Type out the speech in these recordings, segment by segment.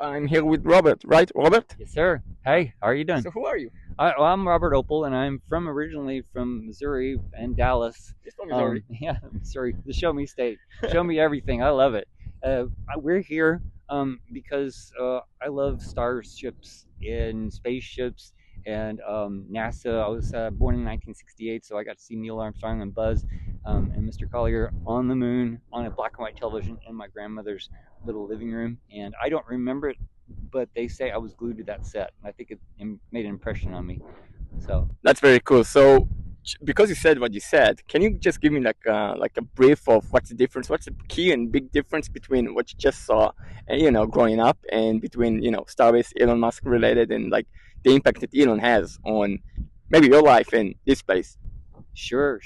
I'm here with Robert, right? Robert? Yes, sir. Hey, how are you doing? So who are you? I'm Robert Opel, and I'm from originally from Missouri and Dallas. He's from Missouri. Yeah, Missouri, the Show Me State. Show me everything. I love it. We're here because I love starships and spaceships and NASA. I was born in 1968, so I got to see Neil Armstrong and Buzz and Mr. Collier on the moon on a black and white television in my grandmother's little living room. And I don't remember it, but they say I was glued to that set. I think it made an impression on me. So That's very cool. So, because you said what you said, can you just give me like a brief of what's the difference? What's the key and big difference between what you just saw, and growing up, and between Starbase, Elon Musk related, and like the impact that Elon has on maybe your life in this place? sure.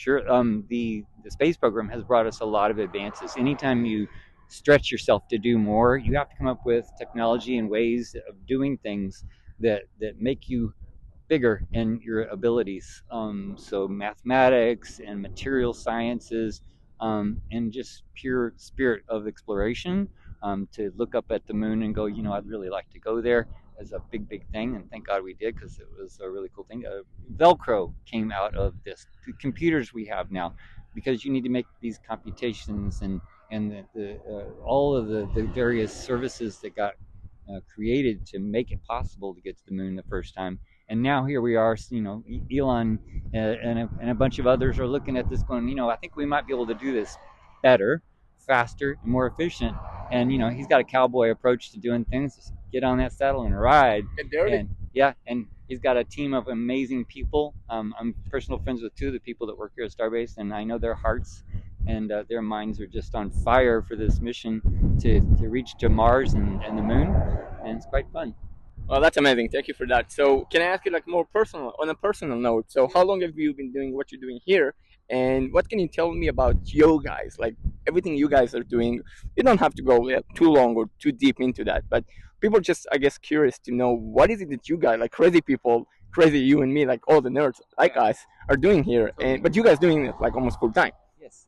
The space program has brought us a lot of advances. Anytime you stretch yourself to do more, you have to come up with technology and ways of doing things that make you bigger in your abilities. So mathematics and material sciences, and just pure spirit of exploration. To look up at the moon and go, I'd really like to go there, is a big thing, and thank God we did, because it was a really cool thing. Velcro came out of this. The computers we have now, because you need to make these computations and all of the various services that got created to make it possible to get to the moon the first time. And now here we are, Elon and a bunch of others are looking at this going, I think we might be able to do this better, faster, and more efficient. And, he's got a cowboy approach to doing things. Just get on that saddle and ride. Get dirty. And yeah, and he's got a team of amazing people. I'm personal friends with two of the people that work here at Starbase, and I know their hearts and their minds are just on fire for this mission to reach to Mars and the moon. And it's quite fun. Well, that's amazing. Thank you for that. So, can I ask you like more personal, on a personal note? So, how long have you been doing what you're doing here? And what can you tell me about you guys? Like everything you guys are doing. You don't have to go too long or too deep into that, but people just, I guess, curious to know what is it that you guys, like crazy people, crazy you and me, like all the nerds like us, are doing here. And but you guys doing it like almost full time. Yes.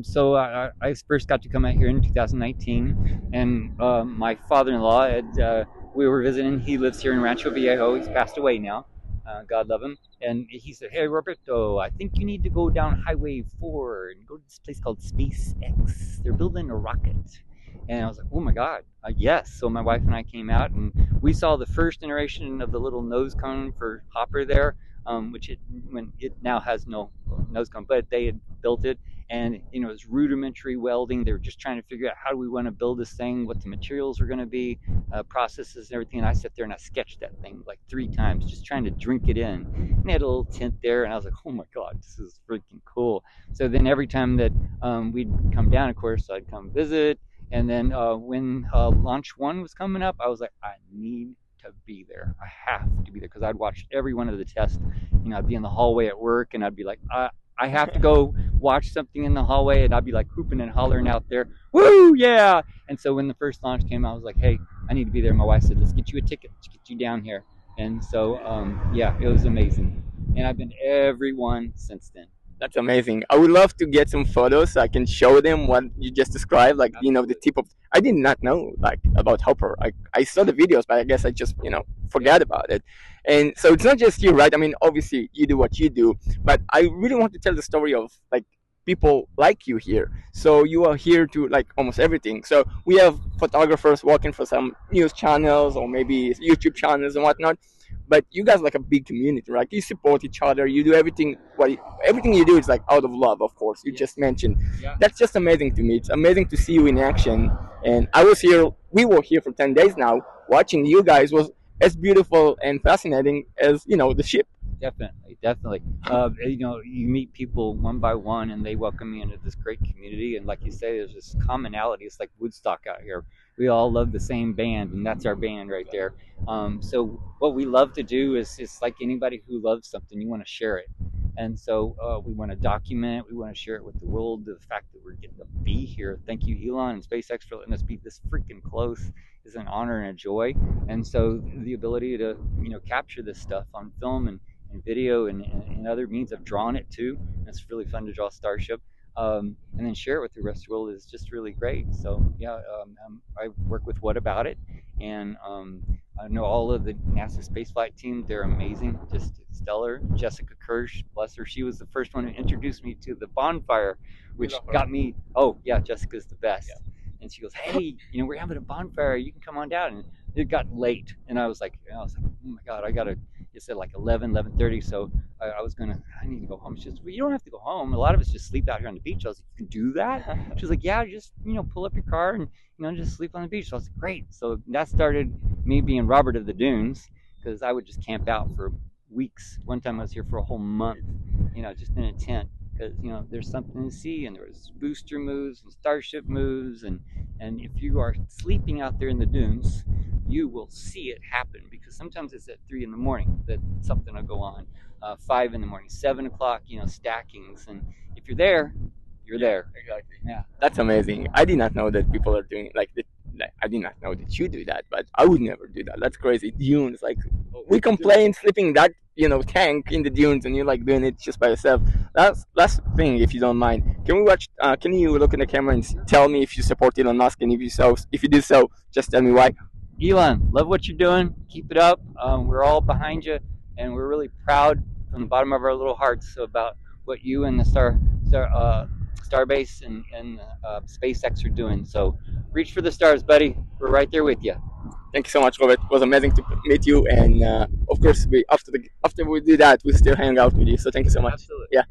So I first got to come out here in 2019, and my father-in-law had we were visiting. He lives here in Rancho Viejo. He's passed away now. God love him. And he said, "Hey, Roberto, I think you need to go down Highway 4 and go to this place called SpaceX. They're building a rocket." And I was like, "Oh my God, yes!" So my wife and I came out, and we saw the first iteration of the little nose cone for Hopper there, which when it now has no nose cone, but they had built it, and it was rudimentary welding. They were just trying to figure out, how do we want to build this thing, what the materials were going to be, processes and everything. And I sat there and I sketched that thing like 3 times, just trying to drink it in. And they had a little tent there, and I was like, "Oh my God, this is freaking cool." So then every time that we'd come down, of course, I'd come visit. And then when Launch 1 was coming up, I was like, I need to be there. I have to be there, because I'd watched every one of the tests. I'd be in the hallway at work, and I'd be like, I have to go watch something in the hallway, and I'd be like hooping and hollering out there, "Woo, yeah!" And so when the first launch came out, I was like, "Hey, I need to be there." My wife said, "Let's get you a ticket. Let's get you down here." And so, yeah, it was amazing. And I've been to every one since then. That's amazing. I would love to get some photos so I can show them what you just described. Like, the Absolutely. tip of. I did not know like about Hopper. I saw the videos, but I guess I just Yeah. forgot about it. And so it's not just you, right? I mean, obviously you do what you do, but I really want to tell the story of like people like you here. So you are here to like almost everything. So we have photographers working for some news channels or maybe YouTube channels and whatnot, but you guys like a big community, right? You support each other. You do everything. Everything you do is like out of love, of course. You just Yes. mentioned. Yeah. That's just amazing to me. It's amazing to see you in action. And I was here. We were here for 10 days now. Watching you guys was as beautiful and fascinating as the ship. Definitely. You meet people one by one, and they welcome you into this great community. And like you say, there's this commonality. It's like Woodstock out here. We all love the same band, and that's our band right there. So what we love to do is just like anybody who loves something, you want to share it. And so we want to document it. We want to share it with the world. The fact that we're getting to be here. Thank you, Elon and SpaceX, for letting us be this freaking close is an honor and a joy. And so the ability to capture this stuff on film and video and other means of drawing it too. It's really fun to draw Starship. and then share it with the rest of the world is just really great. So yeah, I work with What About It, and I know all of the NASA spaceflight team. They're amazing, just stellar. Jessica Kirsch, bless her, she was the first one who introduced me to the bonfire, which got me. Oh yeah, Jessica's the best. Yeah. And she goes, "Hey, we're having a bonfire. You can come on down." And it got late, and I was like, "Oh my God, I gotta." It said like 11:30, so I need to go home. She says, "Well, you don't have to go home. A lot of us just sleep out here on the beach." I was like, "You can do that?" She was like, "Yeah, just pull up your car and just sleep on the beach." So I was like, "Great." So that started me being Robert of the Dunes, because I would just camp out for weeks. One time I was here for a whole month, just in a tent, because there's something to see, and there was booster moves and Starship moves, and if you are sleeping out there in the dunes, you will see it happen, because sometimes it's at 3 in the morning that something will go on, 5 in the morning, 7 o'clock, stackings, and if you're there, you're there. Exactly. Yeah. That's amazing. I did not know that people are doing like I did not know that you do that, but I would never do that. That's crazy. Dunes, like we complain sleeping in that tank in the dunes, and you're like doing it just by yourself. That's the thing. If you don't mind, can we watch? Can you look in the camera and tell me if you support Elon Musk, and if you do so, just tell me why. Elon, love what you're doing. Keep it up. We're all behind you, and we're really proud from the bottom of our little hearts about what you and the Starbase and SpaceX are doing. So reach for the stars, buddy. We're right there with you. Thank you so much, Robert. It was amazing to meet you, and of course, after we do that, we still hang out with you. So thank you so much. Absolutely. Yeah.